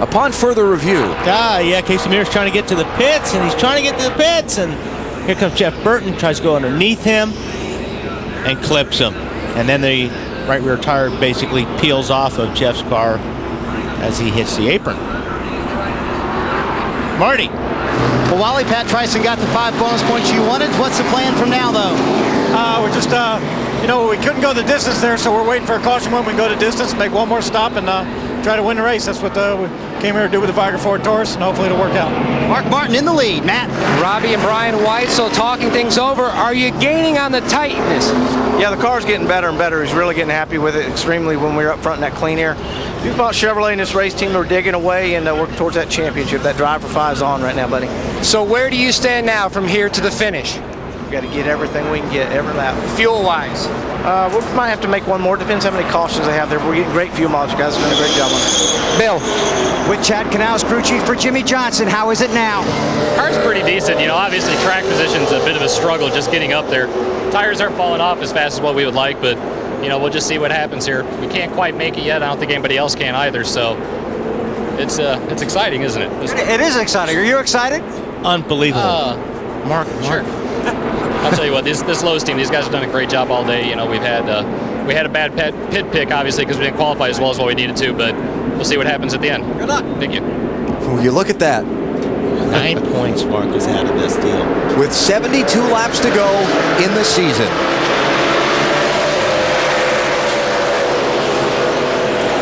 Upon further review. Yeah, Casey Mears trying to get to the pits, and he's trying to get to the pits, and here comes Jeff Burton, tries to go underneath him and clips him. And then the right rear tire basically peels off of Jeff's car as he hits the apron. Marty. Well, Wally, Pat Tryson got the 5 bonus points you wanted. What's the plan from now, though? We're just, we couldn't go the distance there, so we're waiting for a caution when we can go the distance, make one more stop, and try to win the race. That's what we came here to do with the Viger Ford Taurus, and hopefully it'll work out. Mark Martin in the lead. Matt. Robbie and Brian Weitzel talking things over. Are you gaining on the tightness? Yeah, the car's getting better and better. He's really getting happy with it extremely when we were up front in that clean air. DuPont Chevrolet and this race team are digging away and working towards that championship. That drive for 5's on right now, buddy. So where do you stand now from here to the finish? We've got to get everything we can get every lap. Fuel-wise? We might have to make one more. Depends how many cautions they have there. We're getting great fuel mileage. You guys have done a great job on it. Bill. With Chad Canals, crew chief for Jimmy Johnson. How is it now? Car's pretty decent. Obviously track position's a bit of a struggle just getting up there. Tires aren't falling off as fast as what we would like, but we'll just see what happens here. We can't quite make it yet. I don't think anybody else can either, so it's exciting, isn't it? It is exciting. Are you excited? Unbelievable. Mark. I'll tell you what, this Lowe's team, these guys have done a great job all day. We had a bad pit pick, obviously, because we didn't qualify as well as what we needed to, but we'll see what happens at the end. Good luck. Thank you. Well, you look at that. 9 points Mark has had of this deal. With 72 laps to go in the season.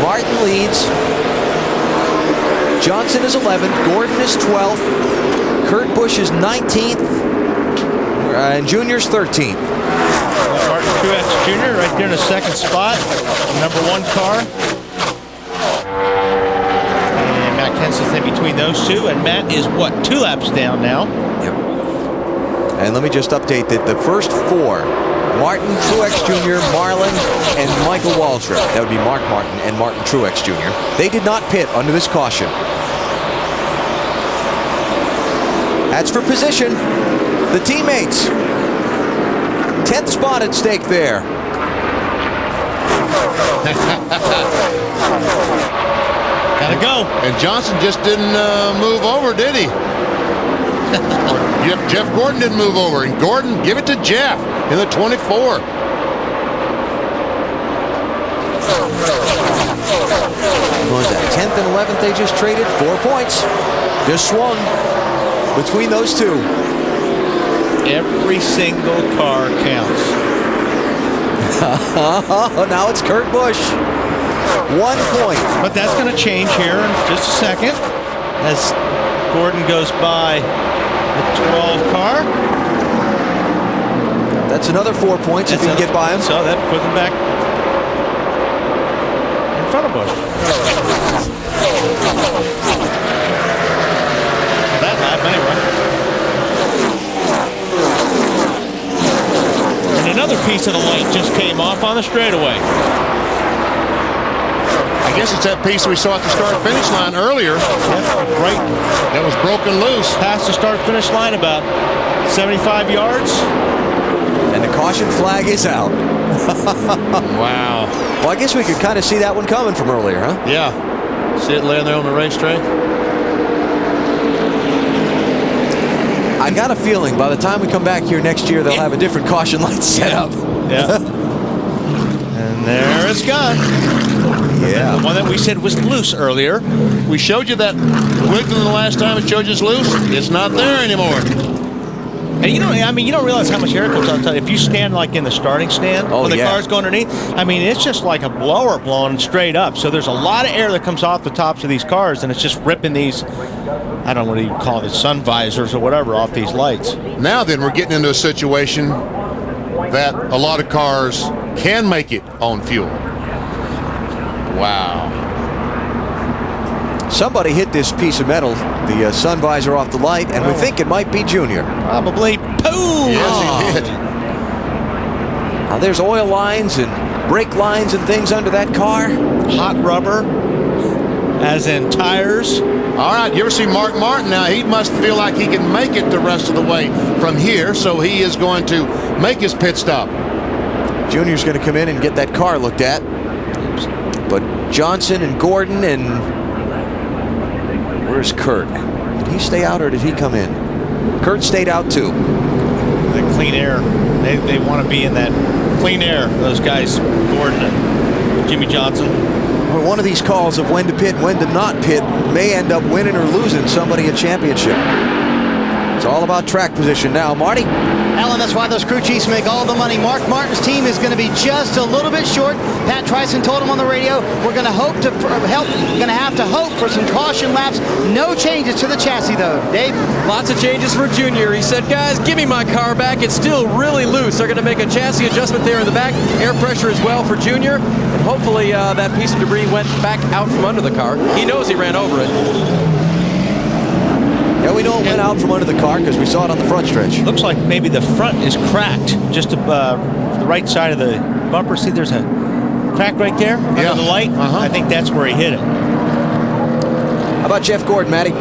Martin leads. Johnson is 11th. Gordon is 12th. Kurt Busch is 19th. And Junior's 13th. Martin Truex Jr. right there in the second spot. Number 1 car. And Matt Kenseth's in between those two. And Matt is, 2 laps down now? Yep. And let me just update that the first 4, Martin Truex Jr., Marlin, and Michael Waltrip. That would be Mark Martin and Martin Truex Jr. They did not pit under this caution. That's for position. The teammates. 10th spot at stake there. Gotta go. And Johnson just didn't move over, did he? Jeff Gordon didn't move over. And Gordon, give it to Jeff in the 24. What was that? 10th and 11th, they just traded 4 points. Just swung between those two. Every single car counts. Now it's Kurt Busch. 1 point. But that's going to change here in just a second as Gordon goes by the 12 car. That's another 4 points if you can get by him. So that puts him back in front of Busch. That lap anyway. And another piece of the light just came off on the straightaway. I guess it's that piece we saw at the start-finish line earlier. Yep, right. That was broken loose. Past the start-finish line about 75 yards. And the caution flag is out. Wow. Well, I guess we could kind of see that one coming from earlier, huh? Yeah. See it laying there on the racetrack? I got a feeling by the time we come back here next year, they'll have a different caution light set up. Yeah. And there it's gone. Yeah. The one that we said was loose earlier. We showed you that wiggling the last time it showed you it's loose. It's not there anymore. And you don't realize how much air comes out. If you stand like in the starting stand when the car's going underneath, it's just like a blower blowing straight up. So there's a lot of air that comes off the tops of these cars, and it's just ripping these, I don't know what you call it, sun visors or whatever off these lights. Now then, we're getting into a situation that a lot of cars can make it on fuel. Wow. Somebody hit this piece of metal, the sun visor off the light, and we think it might be Junior. Probably. Boom! Yes, he did. Now there's oil lines and brake lines and things under that car. Hot rubber, as in tires. All right, you ever see Mark Martin now? He must feel like he can make it the rest of the way from here, so he is going to make his pit stop. Junior's going to come in and get that car looked at. But Johnson and Gordon and Where's Kurt? Did he stay out or did he come in? Kurt stayed out too. The clean air. They want to be in that clean air. Those guys, Gordon and Jimmy Johnson. Well, one of these calls of when to pit, when to not pit may end up winning or losing somebody a championship. It's all about track position now. Marty? Alan, that's why those crew chiefs make all the money. Mark Martin's team is going to be just a little bit short. Pat Tryson told him on the radio, we're going to have to hope for some caution laps. No changes to the chassis, though. Dave? Lots of changes for Junior. He said, guys, give me my car back. It's still really loose. They're going to make a chassis adjustment there in the back. Air pressure as well for Junior. And hopefully that piece of debris went back out from under the car. He knows he ran over it. Yeah, we know it went out from under the car because we saw it on the front stretch. Looks like maybe the front is cracked. Just the right side of the bumper. See, there's a crack right there under the light. I think that's where he hit it. How about Jeff Gordon, Matty?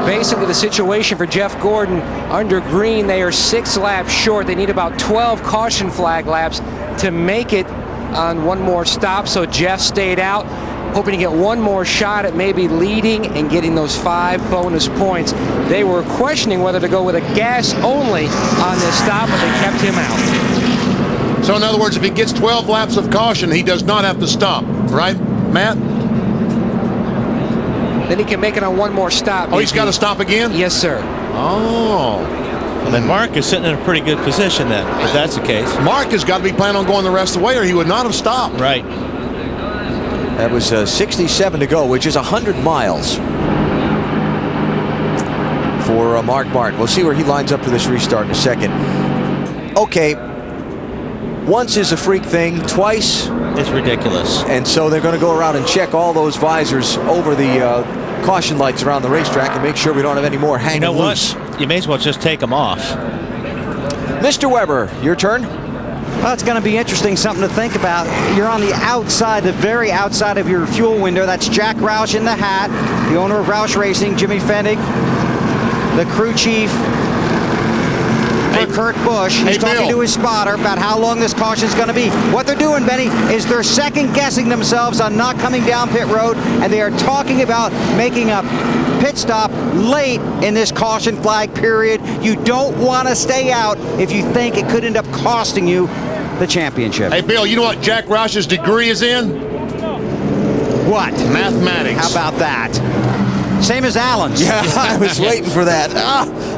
Basically, the situation for Jeff Gordon under green, they are 6 laps short. They need about 12 caution flag laps to make it on one more stop. So Jeff stayed out, hoping to get one more shot at maybe leading and getting those 5 bonus points. They were questioning whether to go with a gas only on this stop, but they kept him out. So in other words, if he gets 12 laps of caution, he does not have to stop, right, Matt? Then he can make it on one more stop. Oh, he's got to stop again? Yes, sir. Oh. Well, then Mark is sitting in a pretty good position then, if that's the case. Mark has got to be planning on going the rest of the way or he would not have stopped. Right. That was 67 to go, which is 100 miles for Mark Martin. We'll see where he lines up for this restart in a second. Okay, once is a freak thing, twice it's ridiculous. And so they're going to go around and check all those visors over the caution lights around the racetrack and make sure we don't have any more hanging loose. You may as well just take them off. Mr. Weber, your turn. Well, it's going to be interesting, something to think about. You're on the outside, the very outside of your fuel window. That's Jack Roush in the hat, the owner of Roush Racing, Jimmy Fennig, the crew chief for Kurt Busch. He's talking to his spotter about how long this caution is going to be. What they're doing, Benny, is they're second-guessing themselves on not coming down pit road, and they are talking about making a pit stop late in this caution flag period. You don't want to stay out if you think it could end up costing you the championship. Hey, Bill, you know what Jack Roush's degree is in? What? Mathematics. How about that? Same as Alan's. Yeah, I was waiting for that.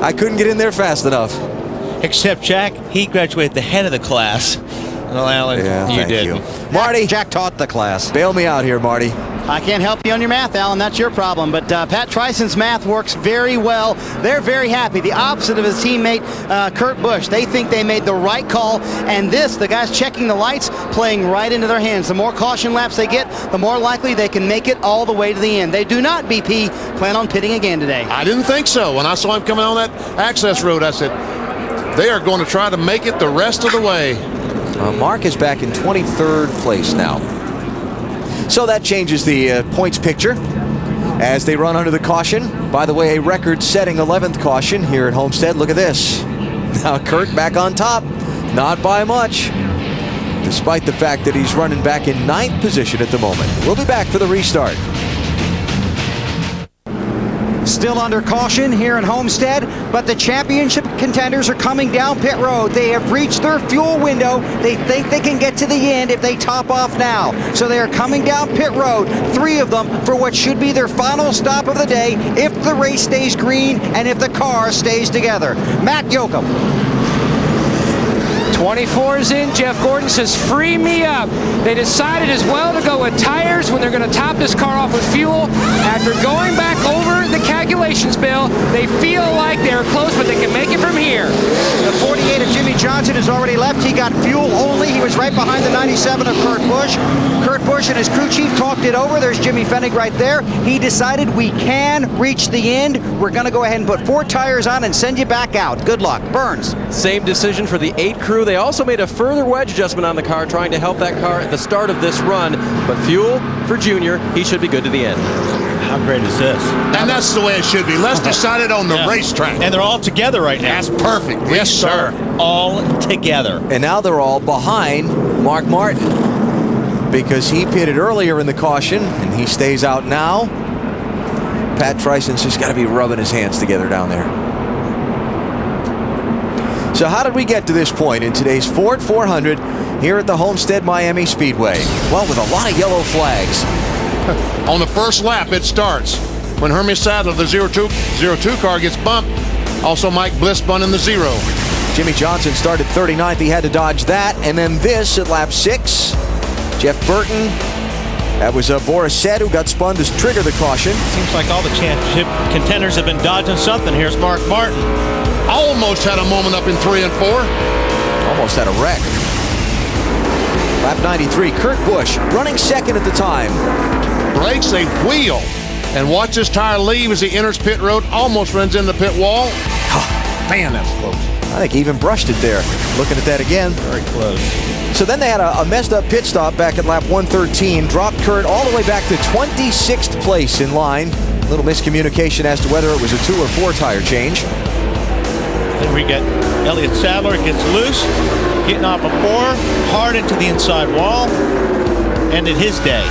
I couldn't get in there fast enough. Except Jack, he graduated the head of the class. Well, Alan, you did. Marty. Jack taught the class. Bail me out here, Marty. I can't help you on your math, Alan. That's your problem. But Pat Tryson's math works very well. They're very happy. The opposite of his teammate, Kurt Busch. They think they made the right call. And the guys checking the lights, playing right into their hands. The more caution laps they get, the more likely they can make it all the way to the end. They do not, BP, plan on pitting again today. I didn't think so. When I saw him coming on that access road, I said, they are going to try to make it the rest of the way. Mark is back in 23rd place now. So that changes the points picture as they run under the caution. By the way, a record-setting 11th caution here at Homestead. Look at this. Now Kurt back on top. Not by much, despite the fact that he's running back in 9th position at the moment. We'll be back for the restart. Still under caution here in Homestead, but the championship contenders are coming down pit road. They have reached their fuel window. They think they can get to the end if they top off now. So they are coming down pit road, 3 of them for what should be their final stop of the day if the race stays green and if the car stays together. Matt Yoakum. 24 is in. Jeff Gordon says, free me up. They decided as well to go with tires when they're going to top this car off with fuel. After going back over the calculations, Bill, they feel like they're close, but they can make it from here. The 48 of Jimmy Johnson has already left. He got fuel only. He was right behind the 97 of Kurt Busch. Kurt Busch and his crew chief talked it over. There's Jimmy Fennig right there. He decided we can reach the end. We're going to go ahead and put 4 tires on and send you back out. Good luck. Burns. Same decision for the 8 crew. They also made a further wedge adjustment on the car, trying to help that car at the start of this run. But fuel for Junior, he should be good to the end. How great is this? And that's the way it should be. Let's decide it on the racetrack. And they're all together right now. That's perfect. Yes, sir. All together. And now they're all behind Mark Martin because he pitted earlier in the caution and he stays out now. Pat Tryson's just got to be rubbing his hands together down there. So how did we get to this point in today's Ford 400 here at the Homestead-Miami Speedway? Well, with a lot of yellow flags. On the first lap, it starts when Hermie Sadler, the 02 car, gets bumped. Also, Mike Bliss spun in the 0. Jimmy Johnson started 39th. He had to dodge that. And then this at lap 6. Jeff Burton. That was Boris Said who got spun to trigger the caution. Seems like all the championship contenders have been dodging something. Here's Mark Martin. Almost had a moment up in 3 and 4. Almost had a wreck. Lap 93, Kurt Busch running second at the time. Breaks a wheel and watch this tire leave as he enters pit road. Almost runs in the pit wall. Man, that's close. I think he even brushed it there. Looking at that again. Very close. So then they had a messed up pit stop back at lap 113. Dropped Kurt all the way back to 26th place in line. A little miscommunication as to whether it was a 2 or 4 tire change. Then we get Elliott Sadler gets loose, getting off a 4, hard into the inside wall. Ended his day.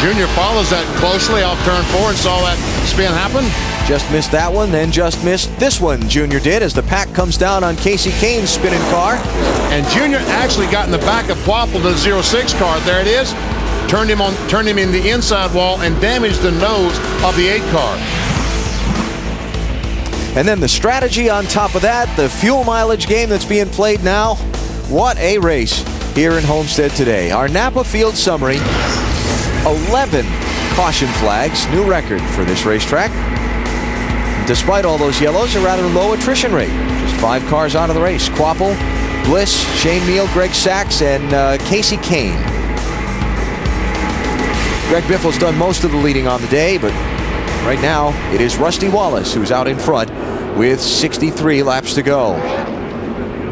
Junior follows that closely off turn 4 and saw that spin happen. Just missed that one, then just missed this one, Junior did, as the pack comes down on Casey Kane's spinning car. And Junior actually got in the back of Quapple, the 06 car. There it is. Turned him in the inside wall and damaged the nose of the 8 car. And then the strategy on top of that, the fuel mileage game that's being played now. What a race here in Homestead today. Our Napa Field summary, 11 caution flags, new record for this racetrack. Despite all those yellows, a rather low attrition rate. Just 5 cars out of the race. Quapple, Bliss, Shane Neal, Greg Sachs, and Casey Kane. Greg Biffle's done most of the leading on the day, but right now it is Rusty Wallace who's out in front with 63 laps to go.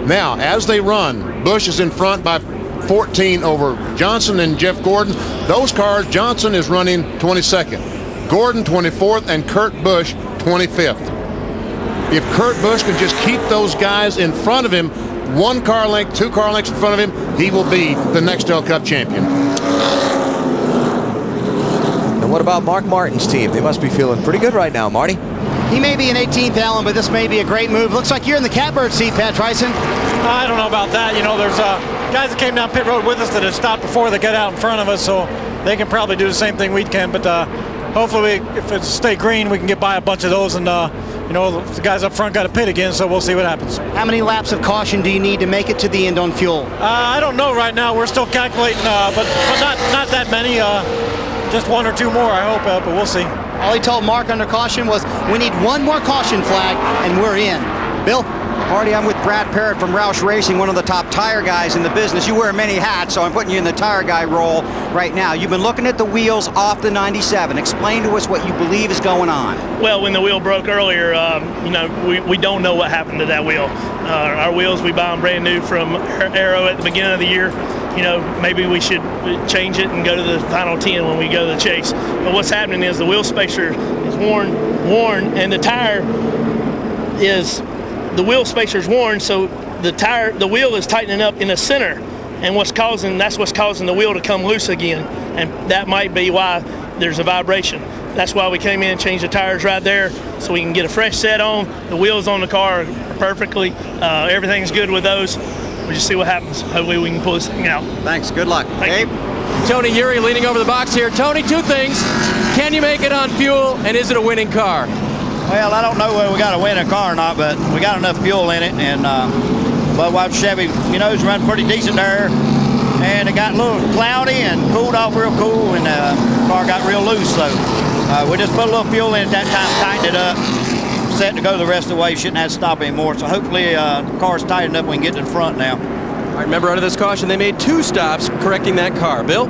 Now, as they run, Busch is in front by 14 over Johnson and Jeff Gordon. Those cars, Johnson is running 22nd, Gordon 24th, and Kurt Busch 25th. If Kurt Busch can just keep those guys in front of him, 1 car length, 2 car lengths in front of him, he will be the next Nextel Cup champion. And what about Mark Martin's team? They must be feeling pretty good right now, Marty. He may be in 18th, Alan, but this may be a great move. Looks like you're in the catbird seat, Pat Tryson. I don't know about that. You know, there's guys that came down pit road with us that have stopped before they got out in front of us, so they can probably do the same thing we can. But hopefully, if it's stay green, we can get by a bunch of those. And, you know, the guys up front got to pit again, so we'll see what happens. How many laps of caution do you need to make it to the end on fuel? I don't know right now. We're still calculating, but not that many. Just 1 or 2 more, I hope, but we'll see. All he told Mark under caution was, we need 1 more caution flag, and we're in. Bill? Marty, I'm with Brad Parrott from Roush Racing, one of the top tire guys in the business. You wear many hats, so I'm putting you in the tire guy role right now. You've been looking at the wheels off the 97. Explain to us what you believe is going on. Well, when the wheel broke earlier, you know, we don't know what happened to that wheel. Our wheels, we buy them brand new from Aero at the beginning of the year. You know, maybe we should change it and go to the final 10 when we go to the chase. But what's happening is the wheel spacer is worn, and the wheel spacer is worn, so the wheel is tightening up in the center, and that's what's causing the wheel to come loose again, and that might be why there's a vibration. That's why we came in and changed the tires right there, so we can get a fresh set on. The wheels on the car are perfectly. Everything's good with those. We'll just see what happens. Hopefully we can pull this thing out. Thanks. Good luck. Thank you. Tony Uri leaning over the box here. Tony, 2 things. Can you make it on fuel, and is it a winning car? Well, I don't know whether we got to win a car or not, but we got enough fuel in it, and Budweiser Chevy, you know, is running pretty decent there. And it got a little cloudy and cooled off real cool, and the car got real loose. So we just put a little fuel in at that time, tightened it up, set to go the rest of the way. Shouldn't have to stop anymore. So hopefully the car's tightened up. We can get to the front now. All right, remember, under this caution, they made 2 stops correcting that car. Bill?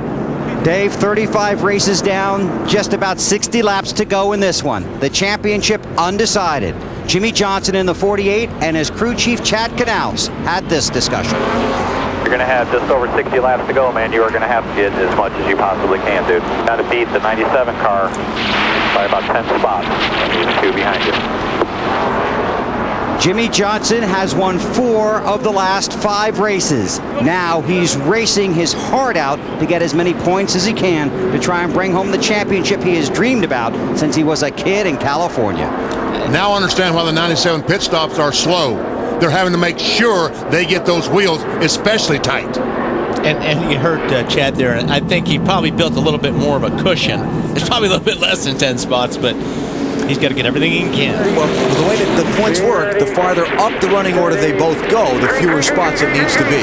Dave, 35 races down, just about 60 laps to go in this one. The championship undecided. Jimmy Johnson in the 48 and his crew chief Chad Canals had this discussion. You're going to have just over 60 laps to go, man. You are going to have to get as much as you possibly can, dude. Got to beat the 97 car by about 10 spots, and even 2 behind you. Jimmy Johnson has won 4 of the last 5 races. Now he's racing his heart out to get as many points as he can to try and bring home the championship he has dreamed about since he was a kid in California. Now understand why the 97 pit stops are slow. They're having to make sure they get those wheels especially tight. And you heard Chad there, and I think he probably built a little bit more of a cushion. It's probably a little bit less than 10 spots, but he's got to get everything he can. Well, the way that the points work, the farther up the running order they both go, the fewer spots it needs to be.